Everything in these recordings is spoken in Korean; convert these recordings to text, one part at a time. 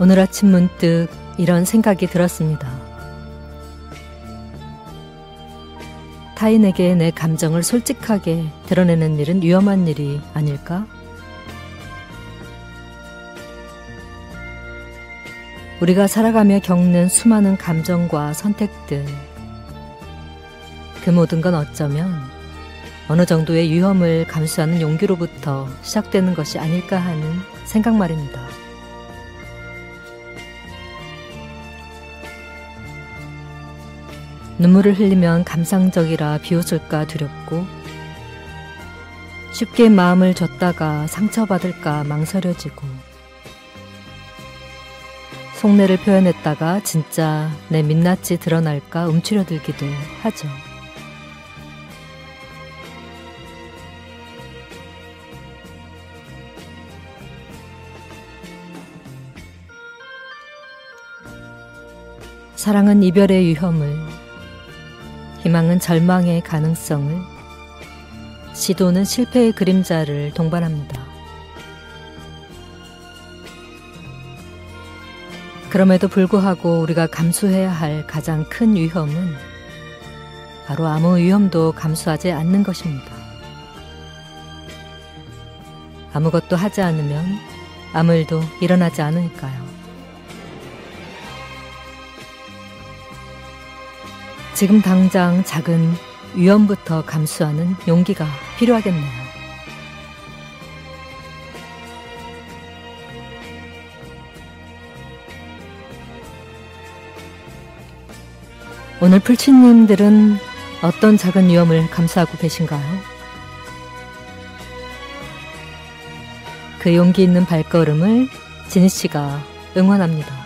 오늘 아침 문득 이런 생각이 들었습니다. 타인에게 내 감정을 솔직하게 드러내는 일은 위험한 일이 아닐까? 우리가 살아가며 겪는 수많은 감정과 선택들, 그 모든 건 어쩌면 어느 정도의 위험을 감수하는 용기로부터 시작되는 것이 아닐까 하는 생각 말입니다. 눈물을 흘리면 감상적이라 비웃을까 두렵고, 쉽게 마음을 줬다가 상처받을까 망설여지고, 속내를 표현했다가 진짜 내 민낯이 드러날까 움츠려들기도 하죠. 사랑은 이별의 위험을, 희망은 절망의 가능성을, 시도는 실패의 그림자를 동반합니다. 그럼에도 불구하고 우리가 감수해야 할 가장 큰 위험은 바로 아무 위험도 감수하지 않는 것입니다. 아무것도 하지 않으면 아무 일도 일어나지 않으니까요. 지금 당장 작은 위험부터 감수하는 용기가 필요하겠네요. 오늘 풀치님들은 어떤 작은 위험을 감수하고 계신가요? 그 용기 있는 발걸음을 지니씨가 응원합니다.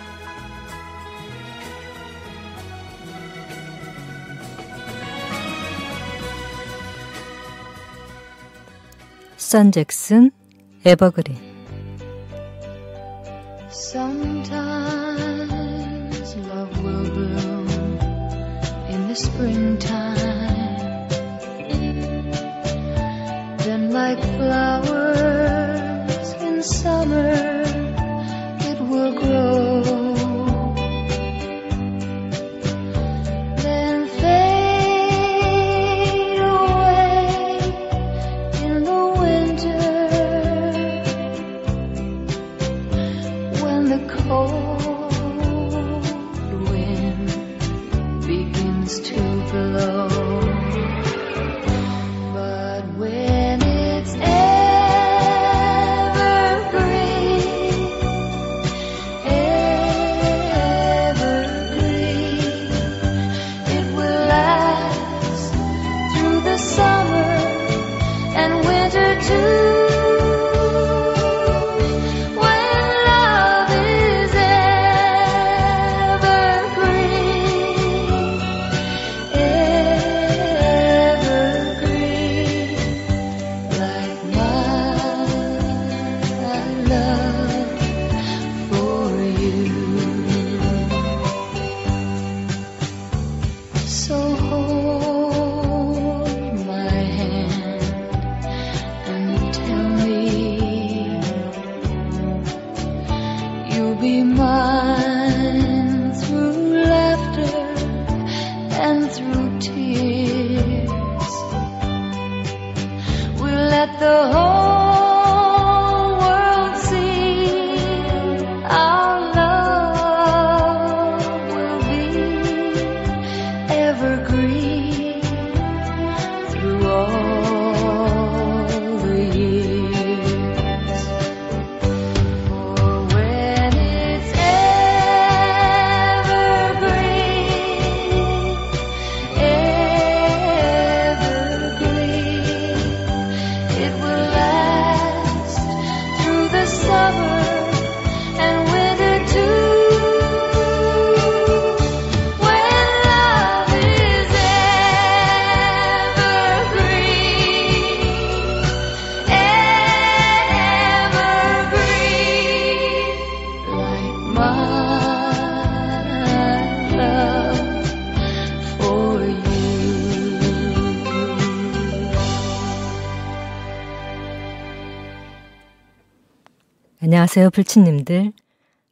수잔 잭슨, 에버그린. Sometimes love will bloom in the springtime, then like flowers in summer it will grow, then fade away in the winter when the cold wind begins to blow. But when it's evergreen, evergreen, it will last through the summer and winter too. Be mine through laughter and through tears. We'll let the whole world see our love will be evergreen through all the years. 안녕하세요, 불치님들.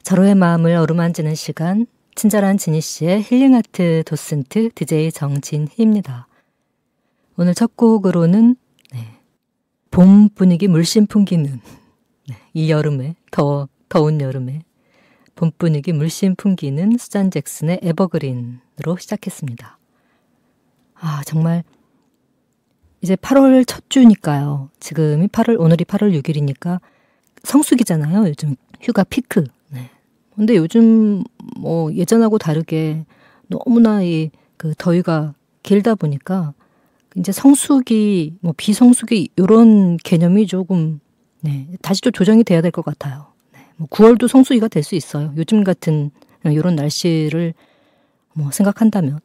절호의 마음을 어루만지는 시간, 친절한 지니 씨의 힐링아트 도슨트 DJ 정진희입니다. 오늘 첫 곡으로는 봄 분위기 물씬 풍기는 이 여름에, 더운 여름에 봄 분위기 물씬 풍기는 수잔 잭슨의 에버그린으로 시작했습니다. 정말 이제 8월 첫 주니까요. 오늘이 8월 6일이니까 성수기잖아요. 요즘 휴가 피크. 근데 요즘 예전하고 다르게 너무나 그 더위가 길다 보니까 이제 성수기, 비성수기 이런 개념이 조금 다시 또 조정이 돼야 될 것 같아요. 9월도 성수기가 될 수 있어요. 요즘 같은 이런 날씨를 생각한다면.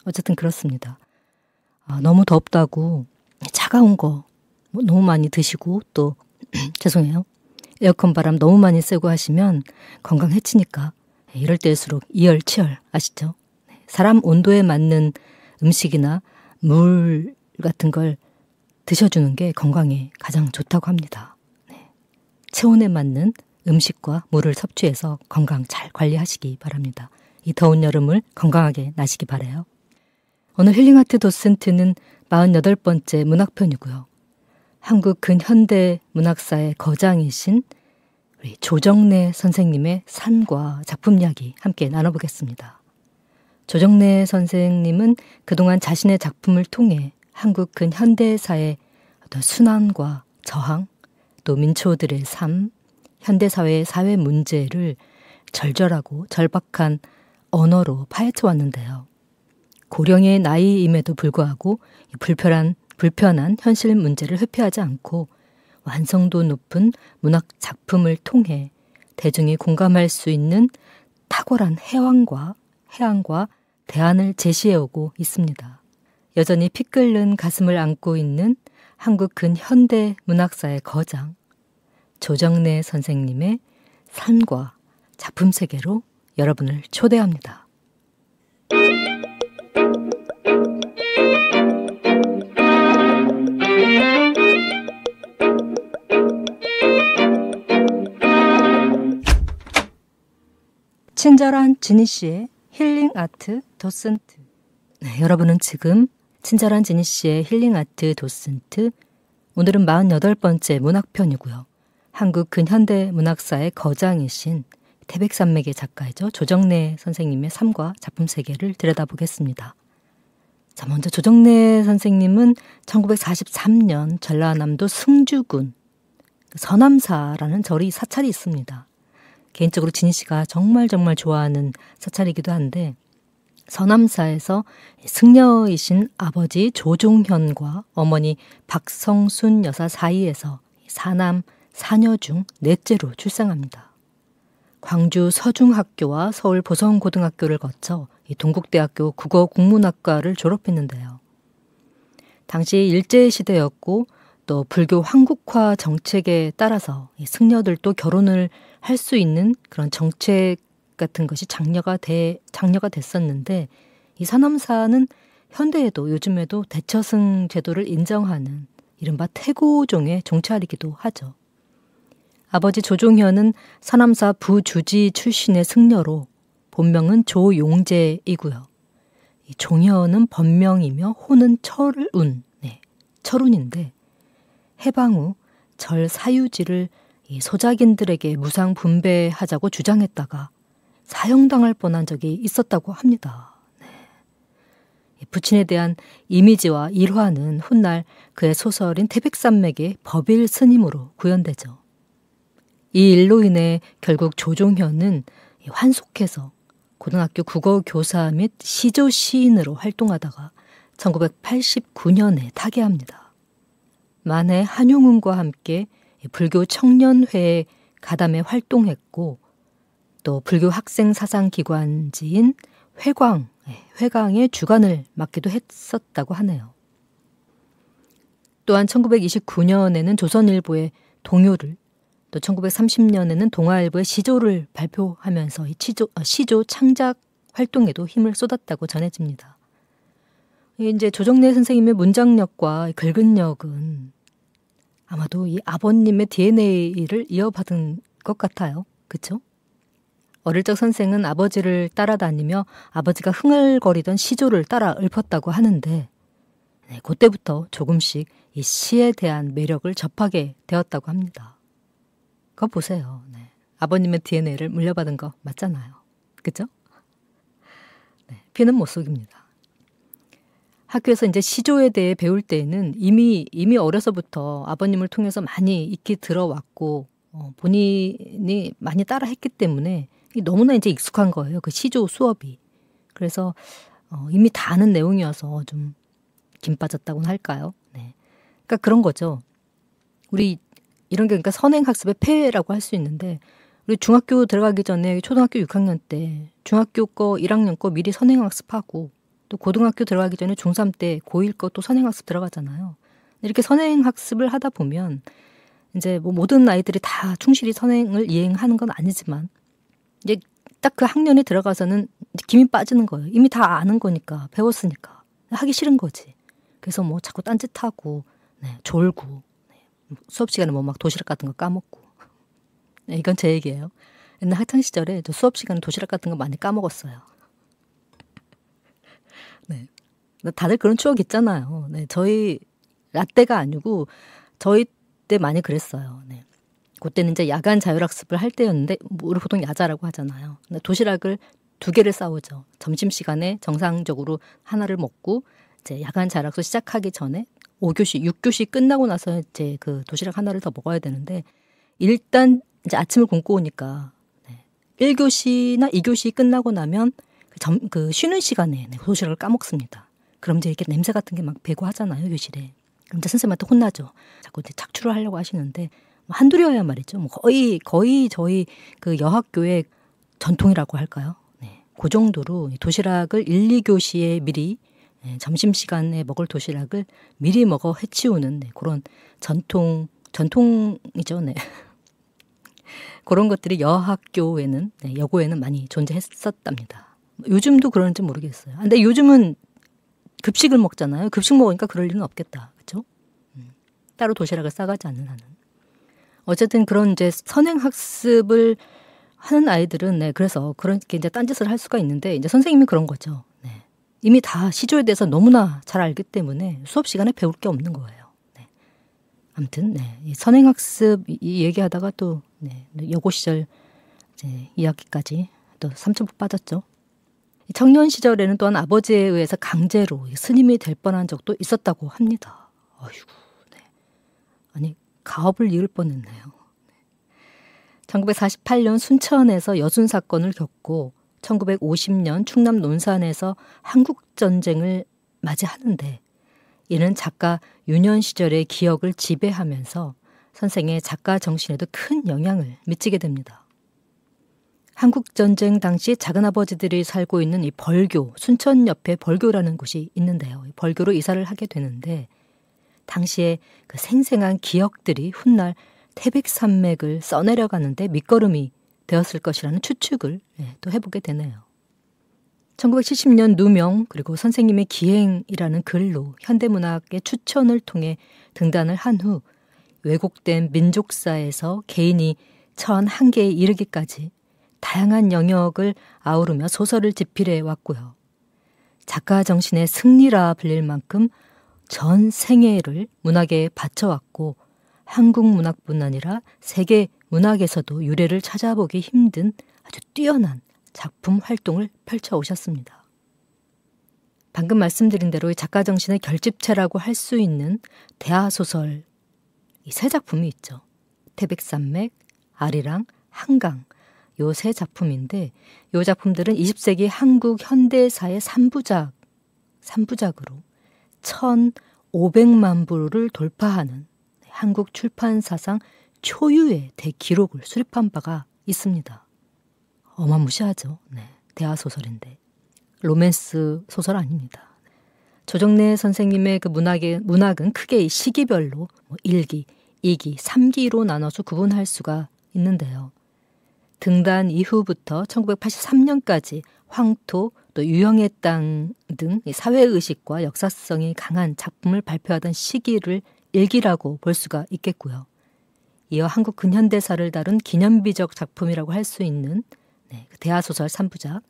어쨌든 그렇습니다. 너무 덥다고 차가운 거 너무 많이 드시고 또 죄송해요. 에어컨 바람 너무 많이 쐬고 하시면 건강 해치니까 이럴 때일수록 이열치열 아시죠? 사람 온도에 맞는 음식이나 물 같은 걸 드셔주는 게 건강에 가장 좋다고 합니다. 체온에 맞는 음식과 물을 섭취해서 건강 잘 관리하시기 바랍니다. 이 더운 여름을 건강하게 나시기 바라요. 오늘 힐링아트 도슨트는 48번째 문학편이고요. 한국 근현대 문학사의 거장이신 우리 조정래 선생님의 삶과 작품 이야기 함께 나눠보겠습니다. 조정래 선생님은 그동안 자신의 작품을 통해 한국 근현대사의 어떤 순환과 저항, 또 민초들의 삶, 현대사회의 사회 문제를 절절하고 절박한 언어로 파헤쳐 왔는데요. 고령의 나이임에도 불구하고 불편한 현실 문제를 회피하지 않고 완성도 높은 문학 작품을 통해 대중이 공감할 수 있는 탁월한 해안과 대안을 제시해오고 있습니다. 여전히 피 끓는 가슴을 안고 있는 한국 근현대 문학사의 거장 조정래 선생님의 삶과 작품 세계로 여러분을 초대합니다. 친절한 지니 씨의 힐링 아트 도슨트. 여러분은 지금 친절한 지니 씨의 힐링 아트 도슨트, 오늘은 48번째 문학편이고요. 한국 근현대 문학사의 거장이신 태백산맥의 작가이죠. 조정래 선생님의 삶과 작품 세계를 들여다보겠습니다. 자, 먼저 조정래 선생님은 1943년 전라남도 승주군 서남사라는 절이 사찰이 있습니다. 개인적으로 지니 씨가 정말 좋아하는 사찰이기도 한데 서남사에서 승려이신 아버지 조종현과 어머니 박성순 여사 사이에서 사남 사녀 중 넷째로 출생합니다. 광주 서중학교와 서울 보성고등학교를 거쳐 동국대학교 국어국문학과를 졸업했는데요. 당시 일제시대였고 또 불교 한국화 정책에 따라서 승려들도 결혼을 할 수 있는 그런 정책 같은 것이 장려가 됐었는데 이 서남사는 현대에도 요즘에도 대처승 제도를 인정하는 이른바 태고종의 종찰이기도 하죠. 아버지 조종현은 서남사 부주지 출신의 승려로 본명은 조용재이고요. 이 종현은 본명이며 호는 철운인데 해방 후 절 사유지를 이 소작인들에게 무상 분배하자고 주장했다가 사형당할 뻔한 적이 있었다고 합니다. 부친에 대한 이미지와 일화는 훗날 그의 소설인 태백산맥의 법일 스님으로 구현되죠. 이 일로 인해 결국 조종현은 환속해서 고등학교 국어교사 및 시조 시인으로 활동하다가 1989년에 타계합니다. 만해 한용운과 함께 불교 청년회에 가담해 활동했고 또 불교 학생 사상 기관지인 회광의 주관을 맡기도 했었다고 하네요. 또한 1929년에는 조선일보의 동요를, 또 1930년에는 동아일보의 시조를 발표하면서 이 시조 창작 활동에도 힘을 쏟았다고 전해집니다. 이제 조정래 선생님의 문장력과 긁은력은 아마도 이 아버님의 DNA를 이어받은 것 같아요. 그렇죠? 어릴 적 선생은 아버지를 따라다니며 아버지가 흥얼거리던 시조를 따라 읊었다고 하는데 네, 그때부터 조금씩 이 시에 대한 매력을 접하게 되었다고 합니다. 그거 보세요. 네. 아버님의 DNA를 물려받은 거 맞잖아요. 그죠? 네, 피는 못 속입니다. 학교에서 이제 시조에 대해 배울 때에는 이미 어려서부터 아버님을 통해서 많이 익히 들어왔고 본인이 많이 따라 했기 때문에 너무나 이제 익숙한 거예요. 그 시조 수업이. 그래서 이미 다 아는 내용이어서 좀 김 빠졌다고는 할까요? 네. 그러니까 그런 거죠. 우리 이런 게 그러니까 선행학습의 폐해라고 할 수 있는데 우리 중학교 들어가기 전에 초등학교 6학년 때 중학교 거 1학년 거 미리 선행학습하고 또 고등학교 들어가기 전에 중3 때 고1 거 또 선행학습 들어가잖아요. 이렇게 선행학습을 하다 보면 이제 뭐 모든 아이들이 다 충실히 선행을 이행하는 건 아니지만 이제 딱 그 학년에 들어가서는 김이 빠지는 거예요. 이미 다 아는 거니까 배웠으니까 하기 싫은 거지. 그래서 뭐 자꾸 딴짓하고 네, 졸고 네, 수업 시간에 뭐 막 도시락 같은 거 까먹고 네, 이건 제 얘기예요. 옛날 학창 시절에 저 수업 시간에 도시락 같은 거 많이 까먹었어요. 네, 다들 그런 추억 있잖아요. 네, 저희 라떼가 아니고 저희 때 많이 그랬어요. 네. 그때는 이제 야간 자율학습을 할 때였는데 우리 보통 야자라고 하잖아요. 근데 도시락을 2개를 싸오죠. 점심시간에 정상적으로 하나를 먹고 이제 야간 자율학습 시작하기 전에 5교시, 6교시 끝나고 나서 이제 그 도시락 하나를 더 먹어야 되는데 일단 이제 아침을 굶고 오니까 네. 1교시나 2교시 끝나고 나면 그 쉬는 시간에 네, 도시락을 까먹습니다. 그럼 이제 이렇게 냄새 같은 게 막 배고 하잖아요, 교실에. 그럼 이제 선생님한테 혼나죠. 자꾸 이제 착출을 하려고 하시는데 한둘이어야 말이죠. 뭐 거의 저희 그 여학교의 전통이라고 할까요? 네. 그 정도로 도시락을 1, 2교시에 미리 네, 점심시간에 먹을 도시락을 미리 먹어 해치우는 네, 그런 전통이죠. 네. 그런 것들이 여학교에는 네, 여고에는 많이 존재했었답니다. 요즘도 그런지 모르겠어요. 근데 요즘은 급식을 먹잖아요. 급식 먹으니까 그럴 일은 없겠다. 그렇죠? 따로 도시락을 싸가지 않는 한은. 어쨌든 그런 이제 선행학습을 하는 아이들은 네, 그래서 그렇게 이제 딴짓을 할 수가 있는데 이제 선생님이 그런 거죠. 네. 이미 다 시조에 대해서 너무나 잘 알기 때문에 수업 시간에 배울 게 없는 거예요. 네. 아무튼 네, 이 선행학습 이 얘기하다가 또 네, 여고 시절 이제 이야기까지 또 삼천포 빠졌죠. 청년 시절에는 또한 아버지에 의해서 강제로 스님이 될 뻔한 적도 있었다고 합니다. 아이고, 네. 아니 가업을 이을 뻔했네요. 1948년 순천에서 여순 사건을 겪고 1950년 충남 논산에서 한국전쟁을 맞이하는데 이는 작가 유년 시절의 기억을 지배하면서 선생의 작가 정신에도 큰 영향을 미치게 됩니다. 한국전쟁 당시 작은아버지들이 살고 있는 이 벌교, 순천 옆에 벌교라는 곳이 있는데요. 벌교로 이사를 하게 되는데 당시에 그 생생한 기억들이 훗날 태백산맥을 써내려가는데 밑거름이 되었을 것이라는 추측을 또 해보게 되네요. 1970년 누명 그리고 선생님의 기행이라는 글로 현대문학의 추천을 통해 등단을 한 후 왜곡된 민족사에서 개인이 처한 한계에 이르기까지 다양한 영역을 아우르며 소설을 집필해 왔고요. 작가 정신의 승리라 불릴 만큼 전 생애를 문학에 바쳐왔고 한국 문학뿐 아니라 세계 문학에서도 유래를 찾아보기 힘든 아주 뛰어난 작품 활동을 펼쳐오셨습니다. 방금 말씀드린 대로 이 작가 정신의 결집체라고 할 수 있는 대하소설 이 세 작품이 있죠. 태백산맥, 아리랑, 한강 요 세 작품인데 요 작품들은 20세기 한국 현대사의 3부작으로 1,500만 부를 돌파하는 한국 출판사상 초유의 대기록을 수립한 바가 있습니다. 어마무시하죠. 네, 대하소설인데 로맨스 소설 아닙니다. 조정래 선생님의 그 문학은 크게 시기별로 1기, 2기, 3기로 나눠서 구분할 수가 있는데요. 등단 이후부터 1983년까지 황토, 또 유형의 땅 등 사회의식과 역사성이 강한 작품을 발표하던 시기를 일기라고 볼 수가 있겠고요. 이어 한국 근현대사를 다룬 기념비적 작품이라고 할 수 있는 대하소설 3부작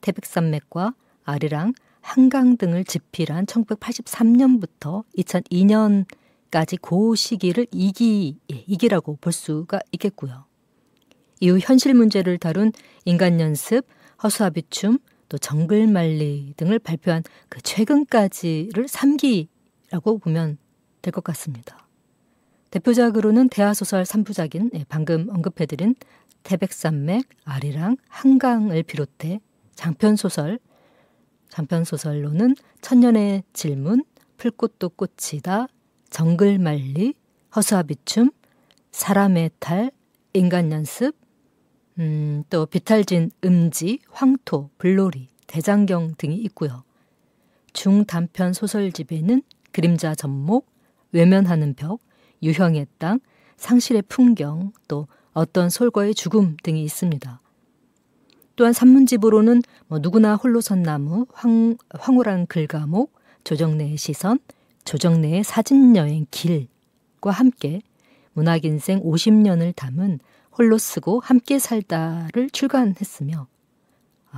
태백산맥과 아리랑, 한강 등을 집필한 1983년부터 2002년까지 그 시기를 2기라고 볼 수가 있겠고요. 이후 현실 문제를 다룬 인간연습, 허수아비춤, 또 정글만리 등을 발표한 그 최근까지를 3기라고 보면 될 것 같습니다. 대표작으로는 대하소설 3부작인 방금 언급해드린 태백산맥, 아리랑, 한강을 비롯해 장편소설로는 천년의 질문, 풀꽃도 꽃이다, 정글만리, 허수아비춤, 사람의 탈, 인간연습, 또 비탈진 음지, 황토, 불놀이, 대장경 등이 있고요. 중단편 소설집에는 그림자 접목, 외면하는 벽, 유형의 땅, 상실의 풍경, 또 어떤 솔거의 죽음 등이 있습니다. 또한 산문집으로는 누구나 홀로 선 나무, 황홀한 글과목, 조정래의 시선, 조정래의 사진여행 길과 함께 문학인생 50년을 담은 홀로 쓰고 함께 살다를 출간했으며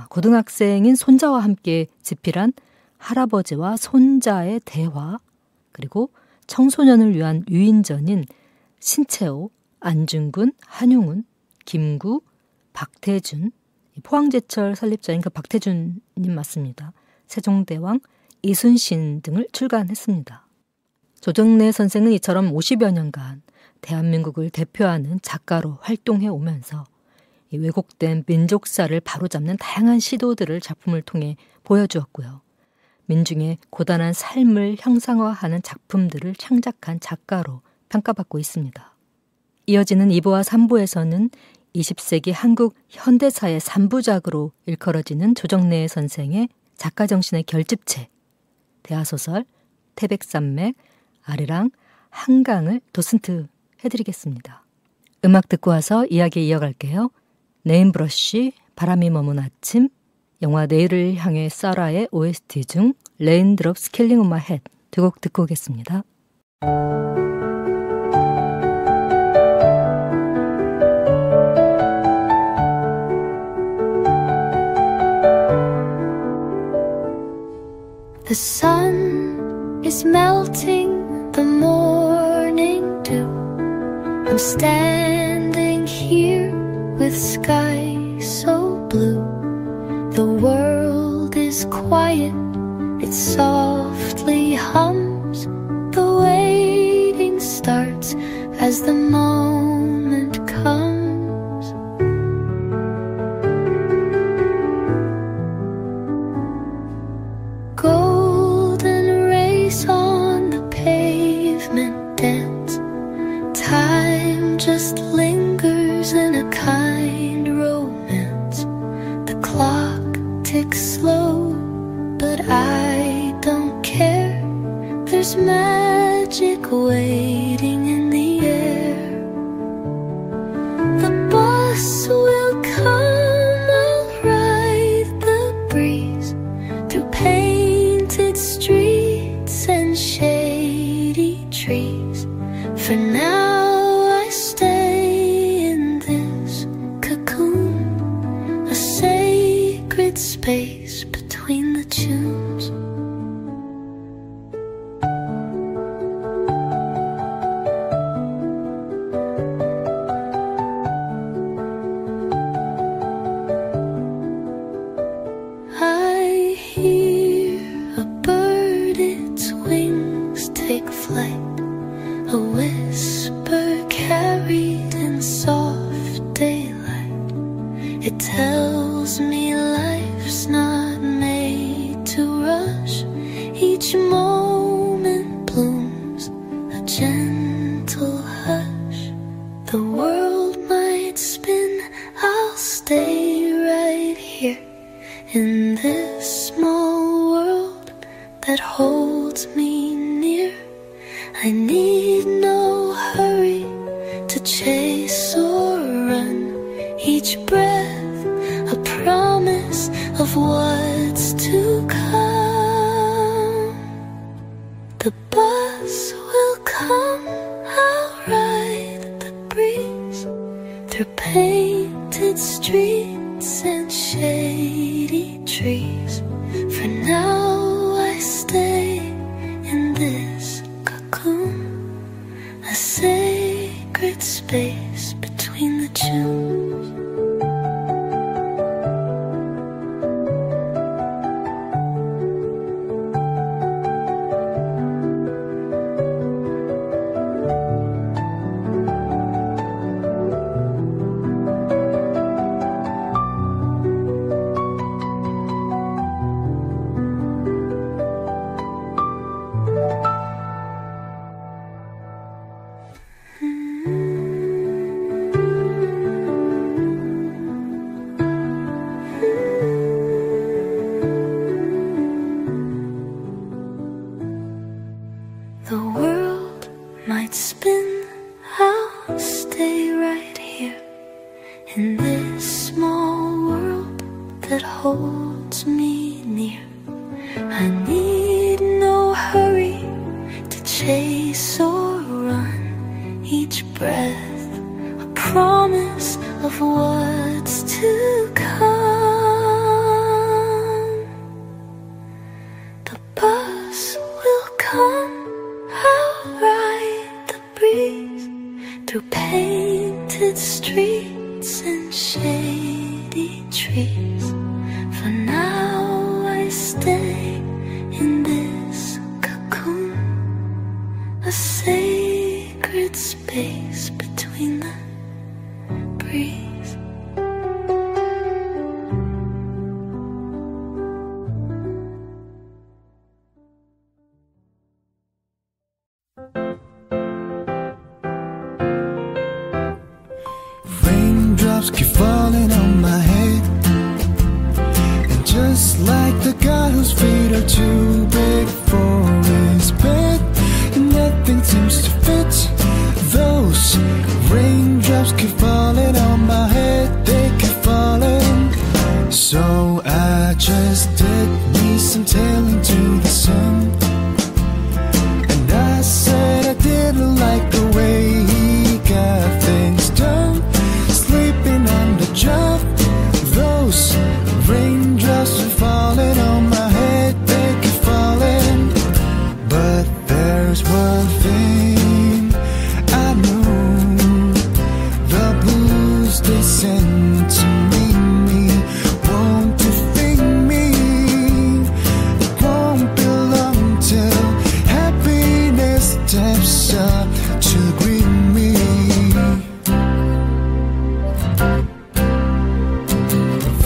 고등학생인 손자와 함께 집필한 할아버지와 손자의 대화, 그리고 청소년을 위한 유인전인 신채호, 안중근, 한용운, 김구, 박태준, 포항제철 설립자인 그 박태준님 맞습니다. 세종대왕, 이순신 등을 출간했습니다. 조정래 선생은 이처럼 50여 년간 대한민국을 대표하는 작가로 활동해 오면서 왜곡된 민족사를 바로잡는 다양한 시도들을 작품을 통해 보여주었고요. 민중의 고단한 삶을 형상화하는 작품들을 창작한 작가로 평가받고 있습니다. 이어지는 2부와 3부에서는 20세기 한국 현대사의 3부작으로 일컬어지는 조정래 선생의 작가 정신의 결집체, 대하소설, 태백산맥, 아리랑, 한강을 도슨트 해드리겠습니다. 음악 듣고 와서 이야기 이어갈게요. 네임브러쉬, 바람이 머문 아침, 영화 내일을 향해 사라의 OST 중 레인드롭스 킬링 온 마이 헤드 두 곡 듣고 오겠습니다. The sun is melting the morning dew. I'm standing here with sky so blue. The world is quiet, it softly hums. The waiting starts as the moment comes. Golden rays on the pavement dance. Time just lingers in a kind romance. The clock ticks slow, but I don't care. There's magic waiting in the air. The bus will come, I'll ride the breeze through painted streets and shady trees. For now I stay in this cocoon, a sacred space between the tunes. I hear a bird, its wings take flight, a whisper carried in soft daylight. It tells me life's not made to rush. Each moment blooms a gentle hush. The world might spin, I'll stay right here in this small world that holds me near. I need no hurry to chase or run. Each breath a promise of what's to come. The bus will come, I'll ride the breeze through painted streets streets and shady trees. For now I stay in this cocoon, a sacred space between the tunes. The world might spin, I'll stay right here in this small world that holds me near. I need no hurry to chase or run. Each breath a promise of what's to come. The bus will come, I'll ride the breeze through painted streets and shady trees. For now I stay in this cocoon, a sacred space between the breeze. Raindrops keep falling on my head, and just like the guy whose feet are too big for his bed, nothing seems to fit. Those raindrops keep falling on my head, they keep falling. So I just did me some tailing to the sun, and I said I didn't like the way he got things done. Sleeping on the job, those raindrops are falling on my head, they keep falling. But there's one thing I know, the blues they send to meet me won't defeat me. It won't be long till happiness steps up to greet me.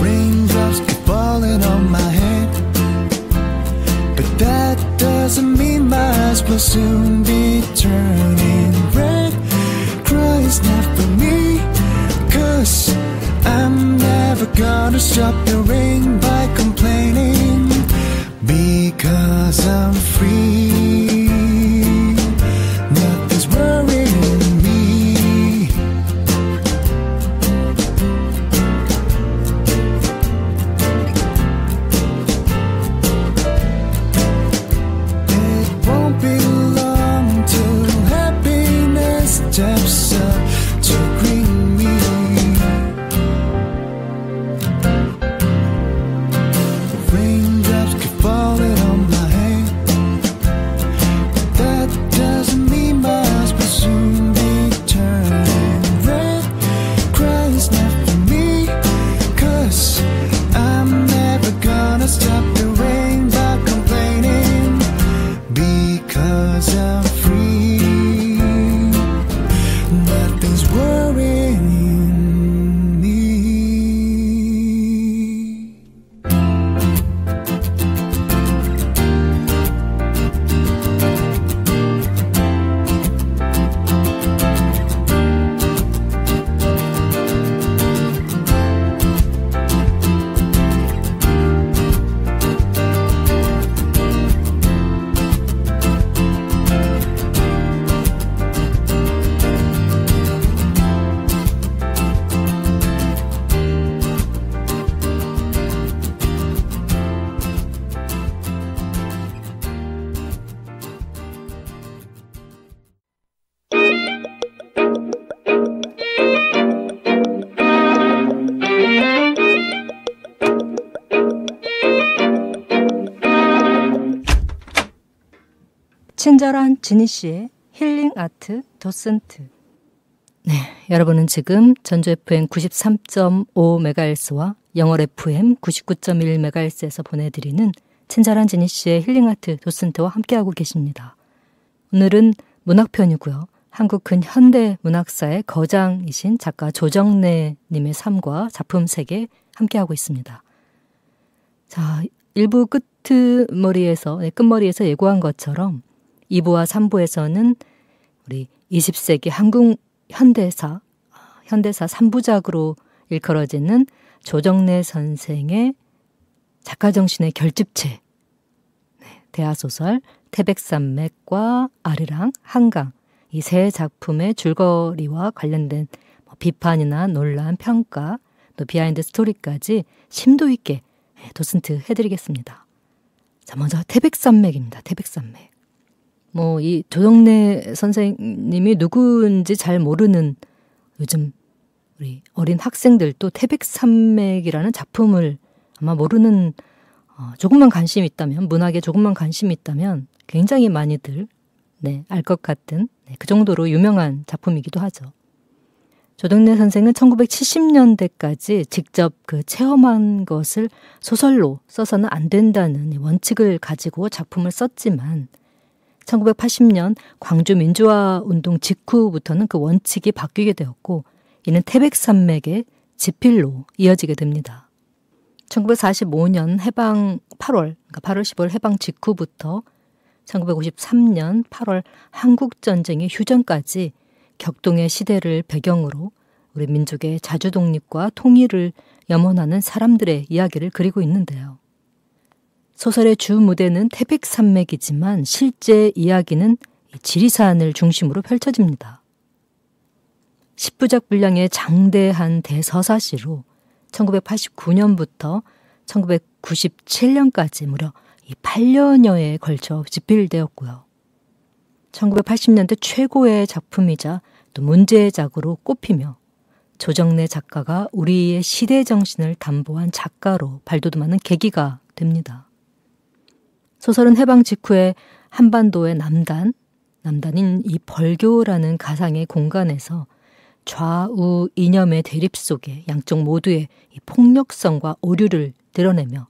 Raindrops keep falling on my head, but that doesn't mean my eyes will soon be turning red. Cry is not for me, 'cause I'm never gonna stop the rain by complaining, because I'm free. Nothing's worrying me. It won't be long till happiness steps up to greet me. Raindrops keep falling on my head, but that doesn't mean my eyes will soon be turning red. Cry is not for me, 'cause I'm never gonna stop the rain by complaining, because I'm free. Nothing's worrying 친절한 지니 씨의 힐링 아트 도슨트. 네, 여러분은 지금 전주 FM 93.5MHz와 영월 FM 99.1MHz에서 보내드리는 친절한 지니 씨의 힐링 아트 도슨트와 함께하고 계십니다. 오늘은 문학편이고요. 한국 근현대 문학사의 거장이신 작가 조정래 님의 삶과 작품 세계 함께하고 있습니다. 자, 1부 끝머리에서 예고한 것처럼 2부와 3부에서는 우리 20세기 한국 현대사 3부작으로 일컬어지는 조정래 선생의 작가정신의 결집체, 대하소설 태백산맥과 아리랑, 한강 이 세 작품의 줄거리와 관련된 비판이나 논란, 평가, 또 비하인드 스토리까지 심도 있게 도슨트 해드리겠습니다. 자, 먼저 태백산맥입니다. 태백산맥. 이 조정래 선생님이 누구인지 잘 모르는 요즘 우리 어린 학생들도 태백산맥이라는 작품을 아마 모르는 조금만 관심이 있다면, 문학에 조금만 관심이 있다면 굉장히 많이들 알 것 같은 그 정도로 유명한 작품이기도 하죠. 조정래 선생은 1970년대까지 직접 체험한 것을 소설로 써서는 안 된다는 원칙을 가지고 작품을 썼지만 1980년 광주 민주화 운동 직후부터는 그 원칙이 바뀌게 되었고 이는 태백산맥의 지필로 이어지게 됩니다. 1945년 해방 8월, 그러니까 8월 15일 해방 직후부터 1953년 8월 한국전쟁의 휴전까지 격동의 시대를 배경으로 우리 민족의 자주독립과 통일을 염원하는 사람들의 이야기를 그리고 있는데요. 소설의 주 무대는 태백산맥이지만 실제 이야기는 지리산을 중심으로 펼쳐집니다. 10부작 분량의 장대한 대서사시로 1989년부터 1997년까지 무려 8년여에 걸쳐 집필되었고요. 1980년대 최고의 작품이자 또 문제작으로 꼽히며 조정래 작가가 우리의 시대 정신을 담보한 작가로 발돋움하는 계기가 됩니다. 소설은 해방 직후에 한반도의 남단인 이 벌교라는 가상의 공간에서 좌우 이념의 대립 속에 양쪽 모두의 이 폭력성과 오류를 드러내며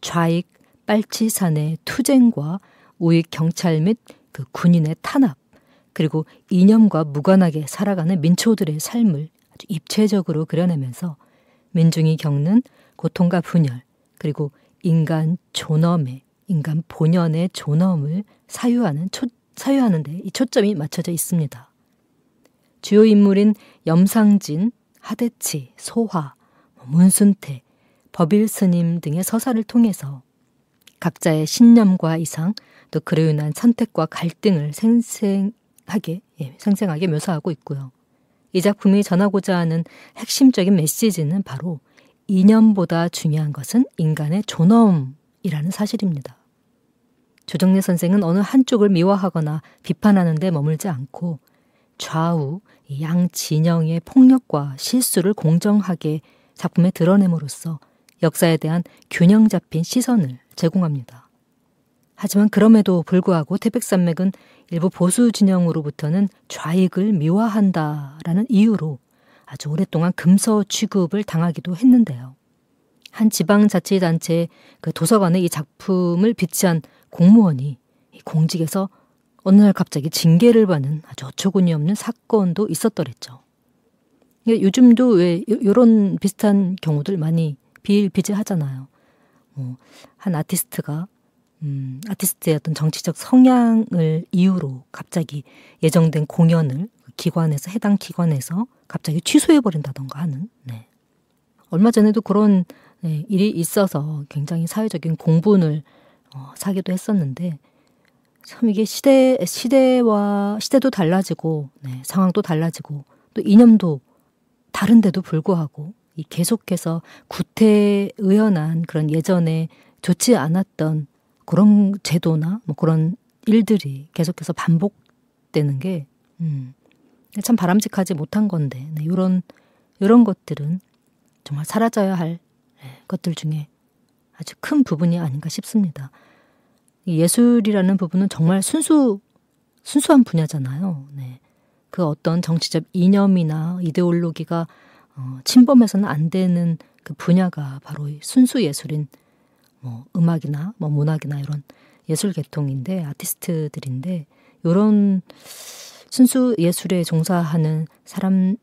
좌익 빨치산의 투쟁과 우익 경찰 및 그 군인의 탄압, 그리고 이념과 무관하게 살아가는 민초들의 삶을 아주 입체적으로 그려내면서 민중이 겪는 고통과 분열, 그리고 인간 본연의 존엄을 사유하는데 이 초점이 맞춰져 있습니다. 주요 인물인 염상진, 하대치, 소화, 문순태, 법일스님 등의 서사를 통해서 각자의 신념과 이상, 또 그로 인한 선택과 갈등을 생생하게 묘사하고 있고요. 이 작품이 전하고자 하는 핵심적인 메시지는 바로 이념보다 중요한 것은 인간의 존엄이라는 사실입니다. 조정래 선생은 어느 한쪽을 미화하거나 비판하는 데 머물지 않고 좌우 양 진영의 폭력과 실수를 공정하게 작품에 드러냄으로써 역사에 대한 균형 잡힌 시선을 제공합니다. 하지만 그럼에도 불구하고 태백산맥은 일부 보수 진영으로부터는 좌익을 미화한다라는 이유로 아주 오랫동안 금서 취급을 당하기도 했는데요. 한 지방자치단체의 그 도서관에 이 작품을 비치한 공무원이 이 공직에서 어느 날 갑자기 징계를 받는 아주 어처구니 없는 사건도 있었더랬죠. 요즘도 왜 이런 비슷한 경우들 많이 비일비재하잖아요. 한 아티스트가 아티스트의 어떤 정치적 성향을 이유로 갑자기 예정된 공연을 해당 기관에서 갑자기 취소해버린다던가 하는. 얼마 전에도 그런 일이 있어서 굉장히 사회적인 공분을 사기도 했었는데, 참 이게 시대도 달라지고, 상황도 달라지고, 또 이념도 다른데도 불구하고 이 계속해서 구태의연한 그런 예전에 좋지 않았던 그런 제도나 그런 일들이 계속해서 반복되는 게 참 바람직하지 못한 건데, 이런 것들은 정말 사라져야 할 것들 중에 아주 큰 부분이 아닌가 싶습니다. 이 예술이라는 부분은 정말 순수한 분야잖아요. 네. 그 어떤 정치적 이념이나 이데올로기가 침범해서는 안 되는 그 분야가 바로 이 순수 예술인 뭐 음악이나 뭐 문학이나 이런 예술 계통인데 아티스트들인데 이런 순수 예술에 종사하는 사람들을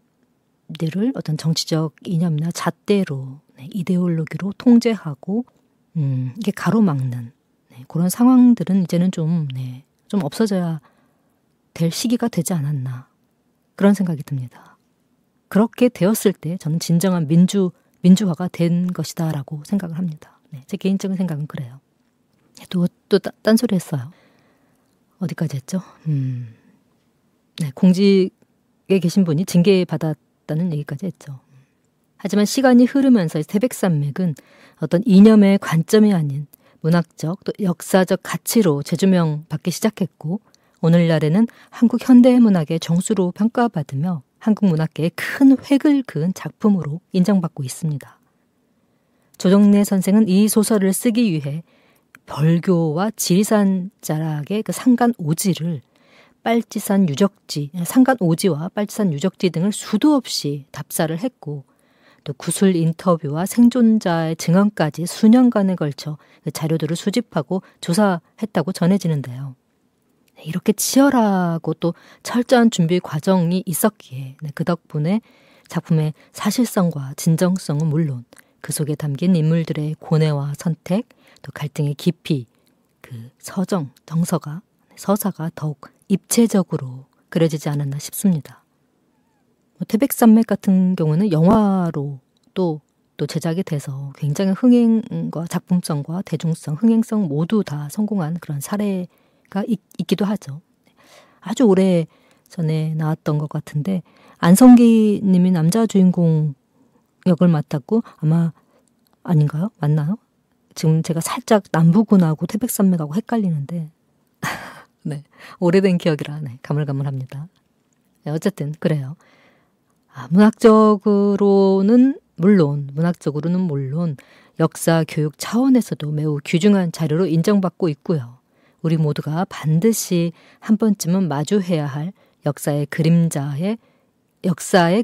어떤 정치적 이념이나 잣대로 이데올로기로 통제하고 이게 가로막는 그런 상황들은 이제는 좀 없어져야 될 시기가 되지 않았나 그런 생각이 듭니다. 그렇게 되었을 때 저는 진정한 민주화가 된 것이다라고 생각을 합니다. 제 개인적인 생각은 그래요. 또 딴소리 했어요. 어디까지 했죠? 공직에 계신 분이 징계받았다는 얘기까지 했죠. 하지만 시간이 흐르면서 태백산맥은 어떤 이념의 관점이 아닌 문학적 또 역사적 가치로 재조명받기 시작했고 오늘날에는 한국 현대문학의 정수로 평가받으며 한국 문학계에 큰 획을 그은 작품으로 인정받고 있습니다. 조정래 선생은 이 소설을 쓰기 위해 벌교와 지리산 자락의 그 상간오지를 빨치산 유적지, 상간오지와 빨치산 유적지 등을 수도 없이 답사를 했고 또 구술 인터뷰와 생존자의 증언까지 수년간에 걸쳐 그 자료들을 수집하고 조사했다고 전해지는데요. 이렇게 치열하고 또 철저한 준비 과정이 있었기에 그 덕분에 작품의 사실성과 진정성은 물론 그 속에 담긴 인물들의 고뇌와 선택, 또 갈등의 깊이, 그 정서가 더욱 입체적으로 그려지지 않았나 싶습니다. 태백산맥 같은 경우는 영화로 또 제작이 돼서 굉장히 흥행과 작품성과 대중성, 흥행성 모두 다 성공한 그런 사례가 있기도 하죠. 아주 오래 전에 나왔던 것 같은데 안성기 님이 남자 주인공 역을 맡았고 아마 아닌가요? 맞나요? 지금 제가 살짝 남부군하고 태백산맥하고 헷갈리는데 네, 오래된 기억이라 가물가물합니다. 어쨌든 그래요. 문학적으로는 물론 역사 교육 차원에서도 매우 귀중한 자료로 인정받고 있고요. 우리 모두가 반드시 한 번쯤은 마주해야 할 역사의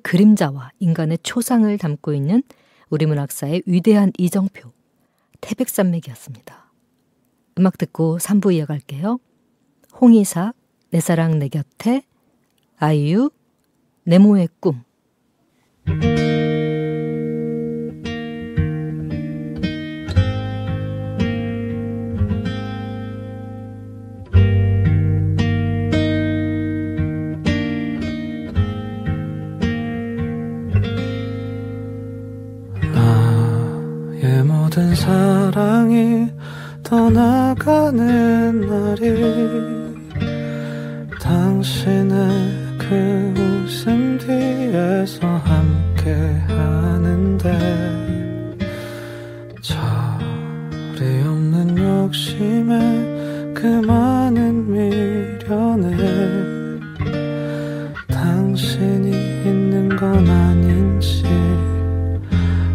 그림자와 인간의 초상을 담고 있는 우리 문학사의 위대한 이정표, 태백산맥이었습니다. 음악 듣고 3부 이어갈게요. 홍이삭, 내 사랑 내 곁에, 아이유, 네모의 꿈. 나의 모든 사랑이 떠나가는 날이 당신의 그 웃음 뒤에서 함께 하는데 절이 없는 욕심에 그 많은 미련에 당신이 있는 건 아닌지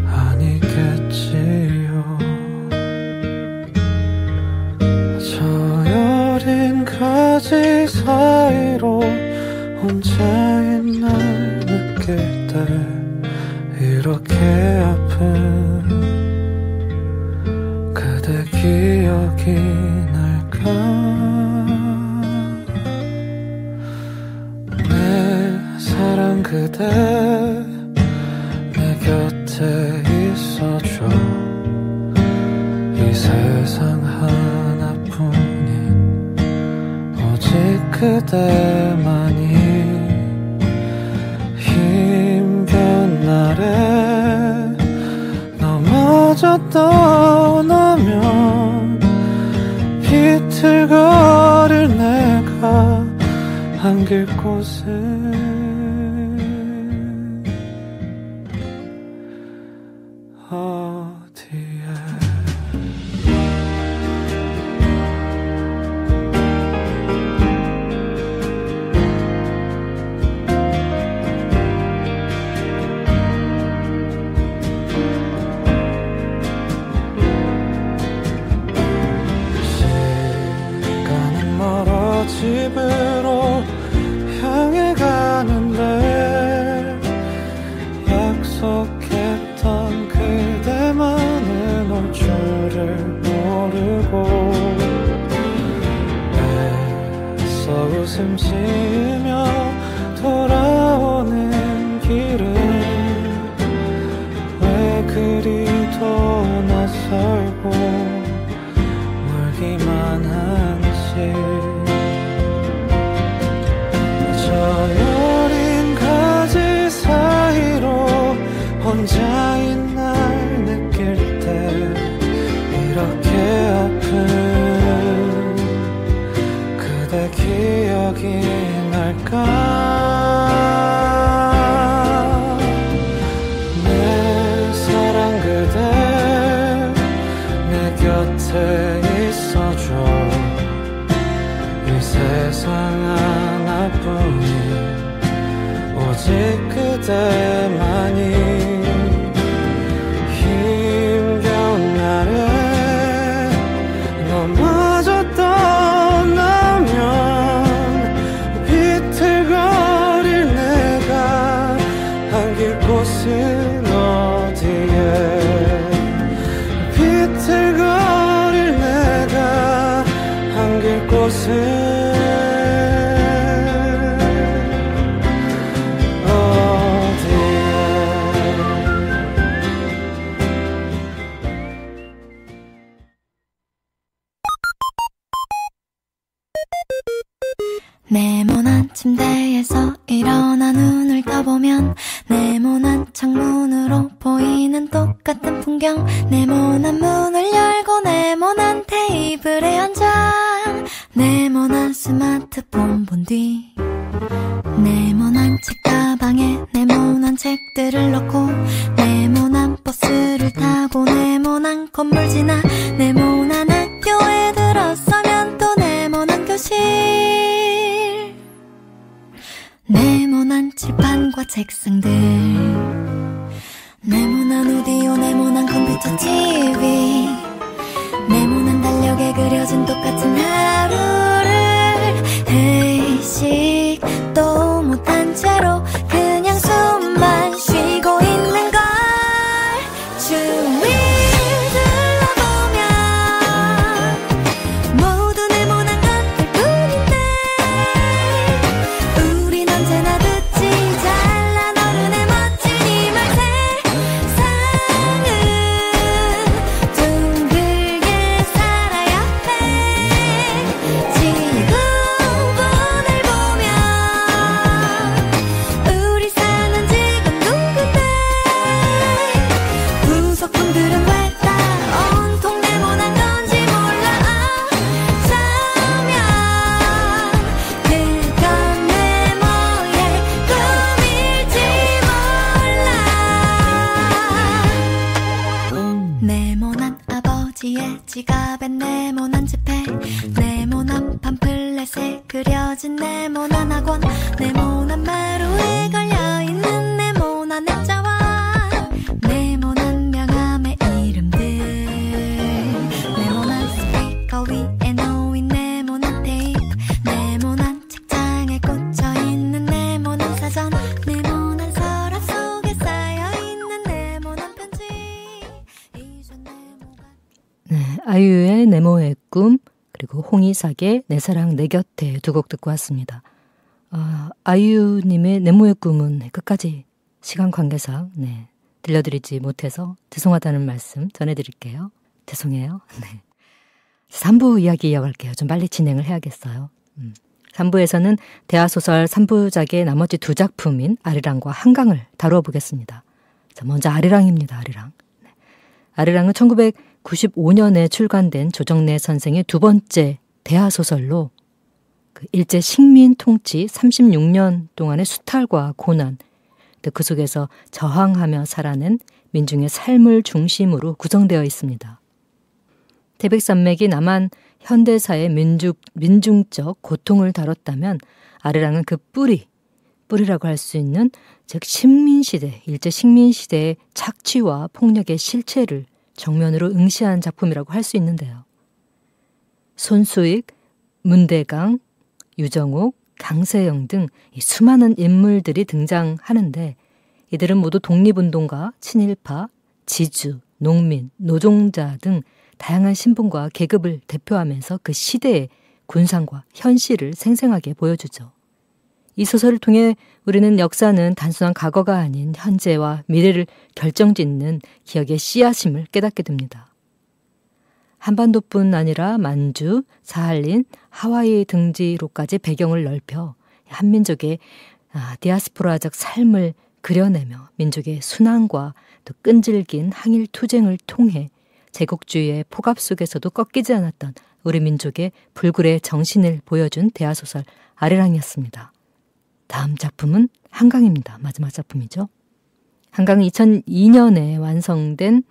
아니겠지요. 저 여린 가지 사이로 혼자인 날 느낄 때 이렇게 아픈 그대 기억이 날까. 내 사랑 그대 내 곁에 있어줘. 이 세상 하나뿐인 오직 그대만이 힘겨운 날에 너마저 떠나면 비틀거릴 내가 안길 곳에 어디에. 혼자인 날 느낄 때 이렇게 아픈 그대 기억이 날까. 내 사랑 그대 내 곁에 있어줘. 이 세상 하나뿐인 오직 그대만이. 힘겨운 날에 너마저 떠나면 비틀거릴 내가 안길 곳은 어디에. 비틀거릴 내가 안길 곳은 네모난 침대에서 일어나 눈을 떠보면 네모난 창문으로 보이는 똑같은 풍경. 네모난 문을 열고 네모난 테이블에 앉아 네모난 스마트폰 본 뒤 네모난 책가방에 네모난 책들을 넣고 네모난 버스를 타고 네모난 건물 지나 네모난 학교에 들어서면 또 네모난 교실. 네모난 칠판과 책상들 네모난 오디오 네모난 컴퓨터 TV 네모난 달력에 그려진 똑같은 하루를 회식도 못한 채로 그냥 숨만 쉬고 있는 걸. 주위 둘러보면 모두 네모난 것들 뿐인데 우린 언제나 듣지 잘난 어른의 멋진 이 말. 세상은 둥글게 살아야 해. 지구본을 보면 우리 사는 지금 둥근데 부속품들은 왜 다 온통 네모난 건지 몰라. 어쩌면 그건 네모의 꿈일지 몰라. 네모난 아버지의 지갑에 네모난 지폐 네모난 팜플렛에 그려진 네모난 학원 네모난 마루에 걸려있는 네모난 액자와 네모난 명함의 이름들 네모난 스피커 위에 놓인 네모난 테이프 네모난 책장에 꽂혀있는 네모난 사전 네모난 서랍 속에 쌓여있는 네모난 편지. 이제 네모가 네, 아이유의 네모의 꿈, 그리고 홍이삭의 내 사랑 내 곁에 두 곡 듣고 왔습니다. 아이유님의 네모의 꿈은 끝까지 시간 관계상 들려드리지 못해서 죄송하다는 말씀 전해드릴게요. 죄송해요. 네. 3부 이야기 이어갈게요. 좀 빨리 진행을 해야겠어요. 3부에서는 대하소설 3부작의 나머지 두 작품인 아리랑과 한강을 다루어 보겠습니다. 자, 먼저 아리랑입니다. 아리랑. 아리랑은 1995년에 출간된 조정래 선생의 두 번째 대하소설로 그 일제 식민 통치 36년 동안의 수탈과 고난, 그 속에서 저항하며 살아낸 민중의 삶을 중심으로 구성되어 있습니다. 태백산맥이 남한 현대사의 민중적 고통을 다뤘다면 아리랑은 그 뿌리라고 할 수 있는 즉 식민시대, 일제 식민시대의 착취와 폭력의 실체를 정면으로 응시한 작품이라고 할 수 있는데요. 손수익, 문대강, 유정옥, 강세영 등 수많은 인물들이 등장하는데 이들은 모두 독립운동가, 친일파, 지주, 농민, 노동자 등 다양한 신분과 계급을 대표하면서 그 시대의 군상과 현실을 생생하게 보여주죠. 이 소설을 통해 우리는 역사는 단순한 과거가 아닌 현재와 미래를 결정짓는 기억의 씨앗임을 깨닫게 됩니다. 한반도뿐 아니라 만주, 사할린, 하와이 등지로까지 배경을 넓혀 한민족의 디아스포라적 삶을 그려내며 민족의 순환과 또 끈질긴 항일 투쟁을 통해 제국주의의 폭압 속에서도 꺾이지 않았던 우리 민족의 불굴의 정신을 보여준 대하소설 아리랑이었습니다. 다음 작품은 한강입니다. 마지막 작품이죠. 한강은 2002년에 완간된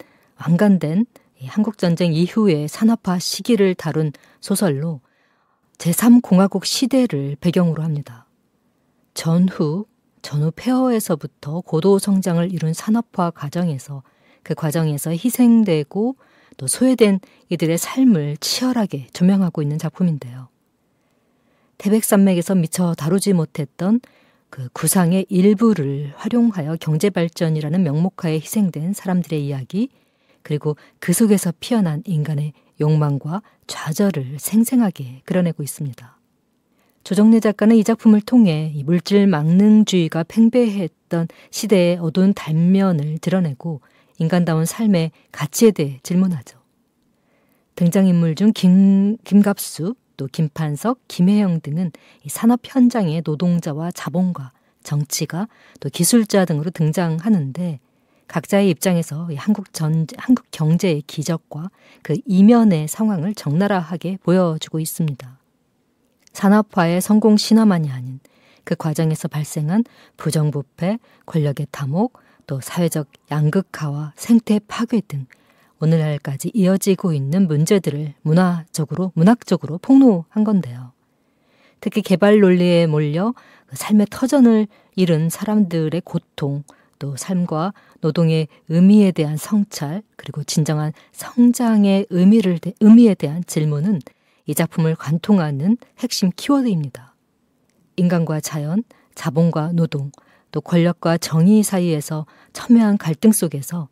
한국전쟁 이후의 산업화 시기를 다룬 소설로 제3공화국 시대를 배경으로 합니다. 전후 폐허에서부터 고도 성장을 이룬 산업화 과정에서 그 과정에서 희생되고 또 소외된 이들의 삶을 치열하게 조명하고 있는 작품인데요. 태백산맥에서 미처 다루지 못했던 그 구상의 일부를 활용하여 경제발전이라는 명목하에 희생된 사람들의 이야기, 그리고 그 속에서 피어난 인간의 욕망과 좌절을 생생하게 그려내고 있습니다. 조정래 작가는 이 작품을 통해 이 물질 망능주의가 팽배했던 시대의 어두운 단면을 드러내고 인간다운 삶의 가치에 대해 질문하죠. 등장인물 중 김갑수, 또 김판석, 김혜영 등은 이 산업 현장의 노동자와 자본가, 정치가, 또 기술자 등으로 등장하는데 각자의 입장에서 한국 경제의 기적과 그 이면의 상황을 적나라하게 보여주고 있습니다. 산업화의 성공 신화만이 아닌 그 과정에서 발생한 부정부패, 권력의 탐욕, 또 사회적 양극화와 생태 파괴 등 오늘날까지 이어지고 있는 문제들을 문학적으로 폭로한 건데요. 특히 개발 논리에 몰려 삶의 터전을 잃은 사람들의 고통, 또 삶과 노동의 의미에 대한 성찰, 그리고 진정한 성장의 의미에 대한 질문은 이 작품을 관통하는 핵심 키워드입니다. 인간과 자연, 자본과 노동, 또 권력과 정의 사이에서 첨예한 갈등 속에서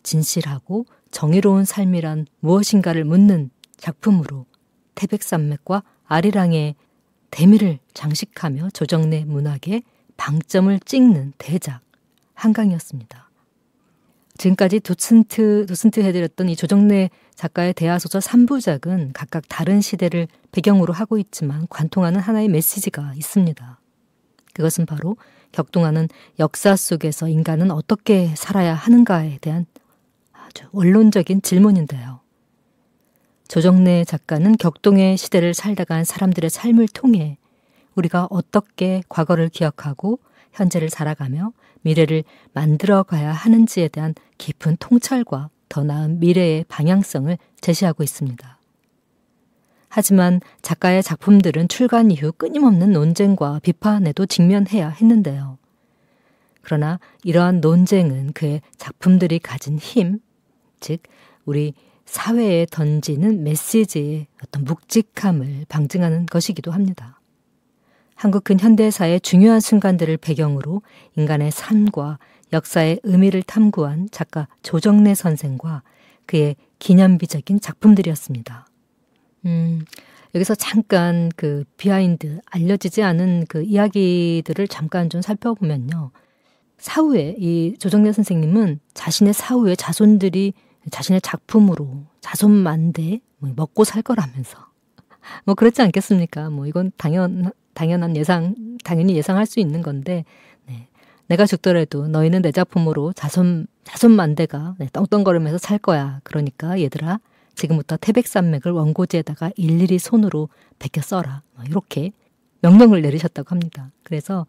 진실하고 정의로운 삶이란 무엇인가를 묻는 작품으로 태백산맥과 아리랑의 대미를 장식하며 조정래 문학에 방점을 찍는 대작 한강이었습니다. 지금까지 도슨트 해드렸던 이 조정래 작가의 대하소설 3부작은 각각 다른 시대를 배경으로 하고 있지만 관통하는 하나의 메시지가 있습니다. 그것은 바로 격동하는 역사 속에서 인간은 어떻게 살아야 하는가에 대한 아주 원론적인 질문인데요. 조정래 작가는 격동의 시대를 살다가 한 사람들의 삶을 통해 우리가 어떻게 과거를 기억하고 현재를 살아가며 미래를 만들어가야 하는지에 대한 깊은 통찰과 더 나은 미래의 방향성을 제시하고 있습니다. 하지만 작가의 작품들은 출간 이후 끊임없는 논쟁과 비판에도 직면해야 했는데요. 그러나 이러한 논쟁은 그의 작품들이 가진 힘, 즉 우리 사회에 던지는 메시지의 어떤 묵직함을 방증하는 것이기도 합니다. 한국 근현대사의 중요한 순간들을 배경으로 인간의 삶과 역사의 의미를 탐구한 작가 조정래 선생과 그의 기념비적인 작품들이었습니다. 여기서 잠깐 그 비하인드, 알려지지 않은 그 이야기들을 잠깐 좀 살펴보면요. 사후에 이 조정래 선생님은 자신의 사후에 자손들이 자신의 작품으로 자손만대 먹고 살 거라면서 뭐 그렇지 않겠습니까? 뭐 이건 당연히 예상할 수 있는 건데, 네. 내가 죽더라도 너희는 내 작품으로 자손만대가 떵떵거리면서 살 거야. 그러니까 얘들아, 지금부터 태백산맥을 원고지에다가 일일이 손으로 베껴 써라. 이렇게 명령을 내리셨다고 합니다. 그래서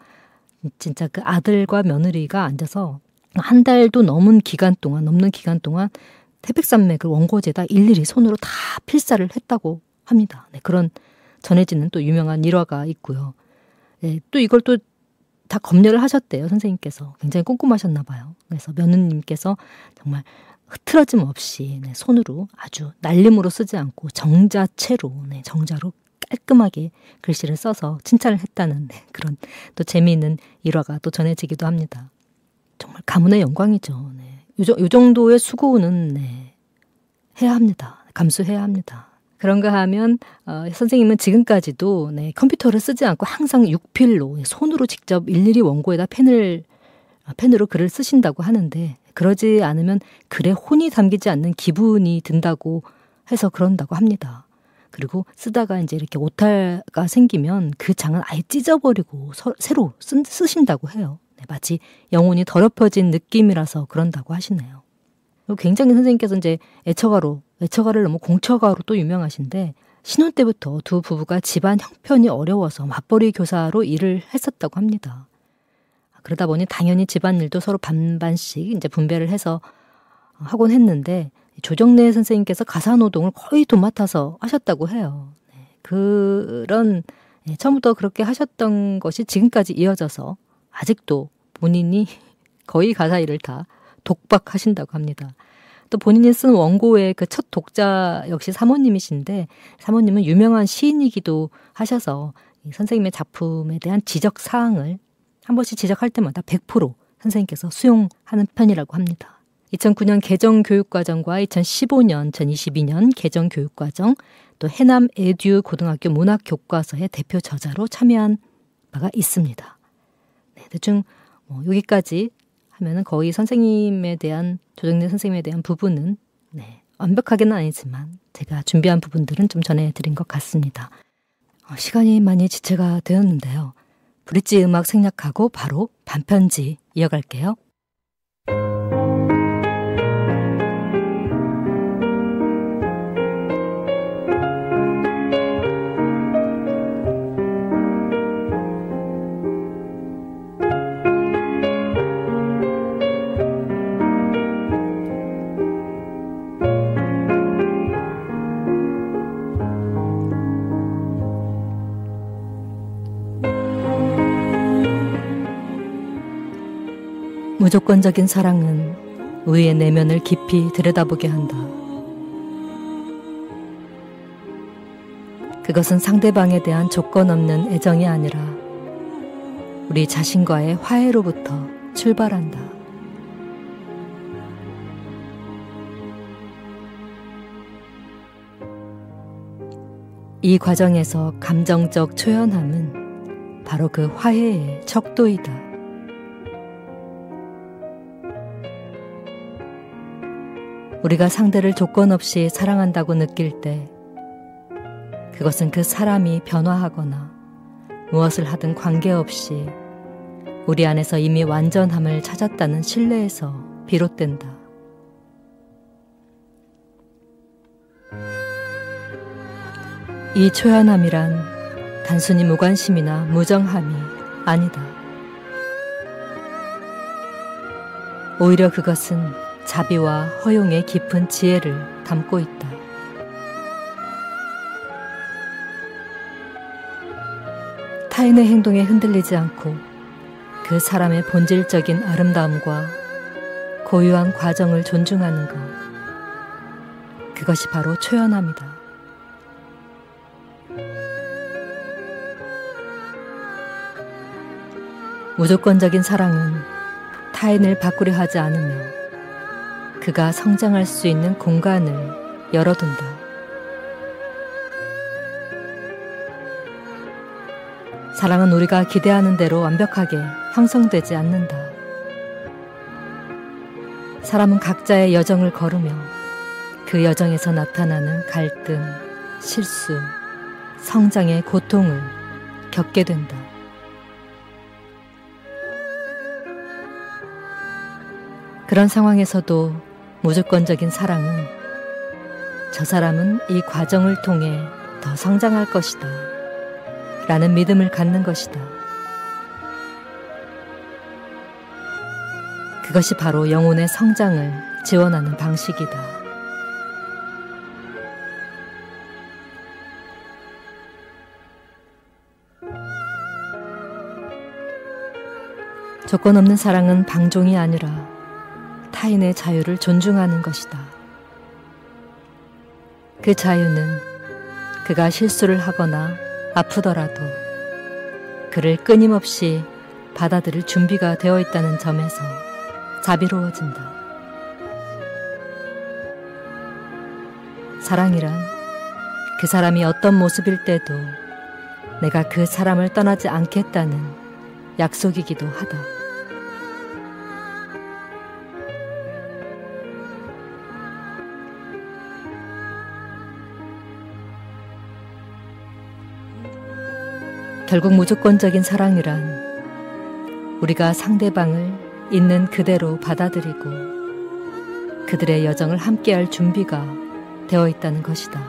진짜 그 아들과 며느리가 앉아서 한 달도 넘는 기간 동안 태백산맥을 원고지에다 일일이 손으로 다 필사를 했다고 합니다. 네, 그런 전해지는 또 유명한 일화가 있고요. 네, 또 이걸 또 다 검열을 하셨대요. 선생님께서. 굉장히 꼼꼼하셨나 봐요. 그래서 며느님께서 정말 흐트러짐 없이 손으로 아주 날림으로 쓰지 않고 정자로 깔끔하게 글씨를 써서 칭찬을 했다는 그런 또 재미있는 일화가 또 전해지기도 합니다. 정말 가문의 영광이죠. 네. 요 정도의 수고는 해야 합니다. 감수해야 합니다. 그런가 하면 선생님은 지금까지도 컴퓨터를 쓰지 않고 항상 육필로 손으로 직접 일일이 원고에다 펜으로 글을 쓰신다고 하는데, 그러지 않으면 글에 혼이 담기지 않는 기분이 든다고 해서 그런다고 합니다. 그리고 쓰다가 이제 이렇게 오타가 생기면 그 장은 아예 찢어버리고 새로 쓰신다고 해요. 마치 영혼이 더럽혀진 느낌이라서 그런다고 하시네요. 굉장히 선생님께서 이제 애처가를 너무 공처가로 또 유명하신데 신혼 때부터 두 부부가 집안 형편이 어려워서 맞벌이 교사로 일을 했었다고 합니다. 그러다 보니 당연히 집안일도 서로 반반씩 이제 분배를 해서 하곤 했는데 조정래 선생님께서 가사노동을 거의 도맡아서 하셨다고 해요. 그런 처음부터 그렇게 하셨던 것이 지금까지 이어져서 아직도 본인이 거의 가사 일을 다 독박하신다고 합니다. 또 본인이 쓴 원고의 그 첫 독자 역시 사모님이신데 사모님은 유명한 시인이기도 하셔서 이 선생님의 작품에 대한 지적 사항을 한 번씩 지적할 때마다 100% 선생님께서 수용하는 편이라고 합니다. 2009년 개정교육과정과 2015년, 2022년 개정교육과정 또 해남 에듀 고등학교 문학교과서의 대표 저자로 참여한 바가 있습니다. 네, 대충 여기까지 하면은 거의 선생님에 대한 조정래 선생님에 대한 부분은 완벽하게는 아니지만 제가 준비한 부분들은 좀 전해드린 것 같습니다. 시간이 많이 지체가 되었는데요. 브릿지 음악 생략하고 바로 반편지 이어갈게요. 무조건적인 사랑은 우리의 내면을 깊이 들여다보게 한다. 그것은 상대방에 대한 조건 없는 애정이 아니라 우리 자신과의 화해로부터 출발한다. 이 과정에서 감정적 초연함은 바로 그 화해의 척도이다. 우리가 상대를 조건 없이 사랑한다고 느낄 때 그것은 그 사람이 변화하거나 무엇을 하든 관계없이 우리 안에서 이미 완전함을 찾았다는 신뢰에서 비롯된다. 이 초연함이란 단순히 무관심이나 무정함이 아니다. 오히려 그것은 자비와 허용의 깊은 지혜를 담고 있다. 타인의 행동에 흔들리지 않고 그 사람의 본질적인 아름다움과 고유한 과정을 존중하는 것, 그것이 바로 초연함이다. 무조건적인 사랑은 타인을 바꾸려 하지 않으며 그가 성장할 수 있는 공간을 열어둔다. 사랑은 우리가 기대하는 대로 완벽하게 형성되지 않는다. 사람은 각자의 여정을 걸으며 그 여정에서 나타나는 갈등, 실수, 성장의 고통을 겪게 된다. 그런 상황에서도 무조건적인 사랑은 저 사람은 이 과정을 통해 더 성장할 것이다 라는 믿음을 갖는 것이다. 그것이 바로 영혼의 성장을 지원하는 방식이다. 조건 없는 사랑은 방종이 아니라 타인의 자유를 존중하는 것이다. 그 자유는 그가 실수를 하거나 아프더라도 그를 끊임없이 받아들일 준비가 되어 있다는 점에서 자비로워진다. 사랑이란 그 사람이 어떤 모습일 때도 내가 그 사람을 떠나지 않겠다는 약속이기도 하다. 결국 무조건적인 사랑이란 우리가 상대방을 있는 그대로 받아들이고 그들의 여정을 함께할 준비가 되어 있다는 것이다.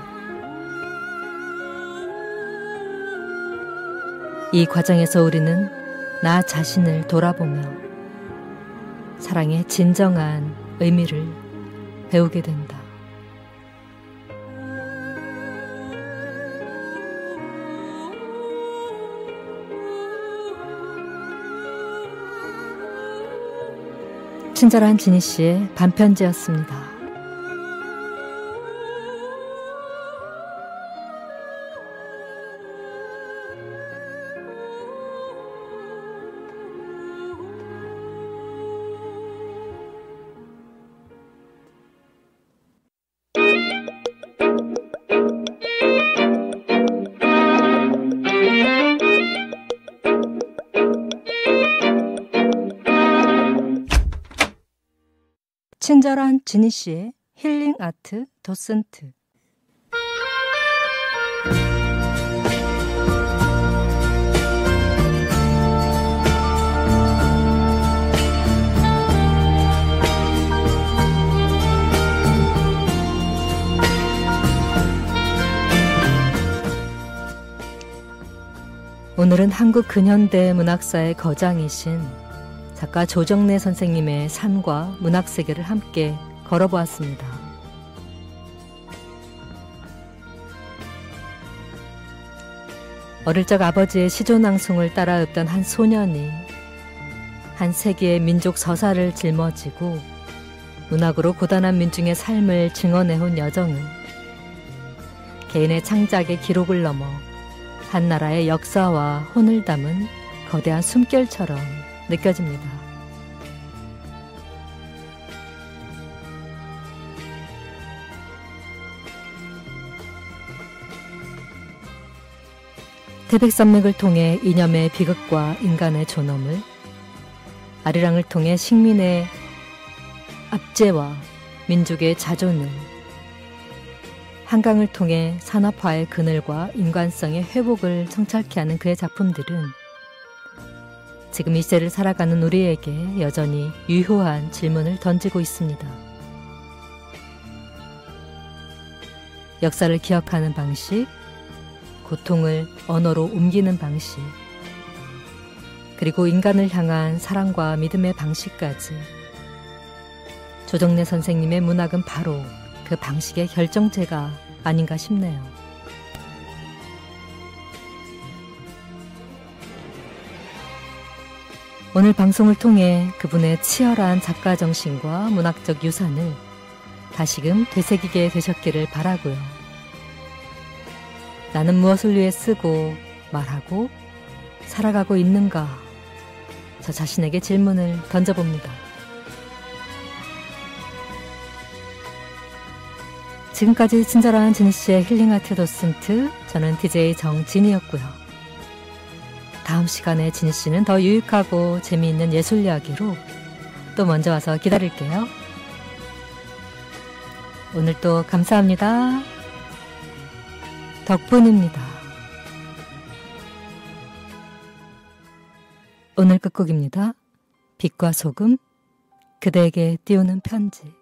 이 과정에서 우리는 나 자신을 돌아보며 사랑의 진정한 의미를 배우게 된다. 친절한 지니 씨의 반편지였습니다. 친절한 지니 씨의 힐링 아트 도슨트. 오늘은 한국 근현대 문학사의 거장이신 작가 조정래 선생님의 삶과 문학 세계를 함께 걸어보았습니다. 어릴 적 아버지의 시조낭송을 따라 읊던 한 소년이 한 세기의 민족 서사를 짊어지고 문학으로 고단한 민중의 삶을 증언해온 여정은 개인의 창작의 기록을 넘어 한 나라의 역사와 혼을 담은 거대한 숨결처럼 느껴집니다. 태백산맥을 통해 이념의 비극과 인간의 존엄을, 아리랑을 통해 식민의 압제와 민족의 자존을, 한강을 통해 산업화의 그늘과 인간성의 회복을 성찰케 하는 그의 작품들은 지금 이 시대를 살아가는 우리에게 여전히 유효한 질문을 던지고 있습니다. 역사를 기억하는 방식, 고통을 언어로 옮기는 방식, 그리고 인간을 향한 사랑과 믿음의 방식까지 조정래 선생님의 문학은 바로 그 방식의 결정체가 아닌가 싶네요. 오늘 방송을 통해 그분의 치열한 작가 정신과 문학적 유산을 다시금 되새기게 되셨기를 바라고요. 나는 무엇을 위해 쓰고 말하고 살아가고 있는가? 저 자신에게 질문을 던져봅니다. 지금까지 친절한 지니씨의 힐링아트 도슨트, 저는 DJ 정진이었고요. 다음 시간에 지니씨는 더 유익하고 재미있는 예술 이야기로 또 먼저 와서 기다릴게요. 오늘도 감사합니다. 덕분입니다. 오늘 끝곡입니다. 빛과 소금, 그대에게 띄우는 편지.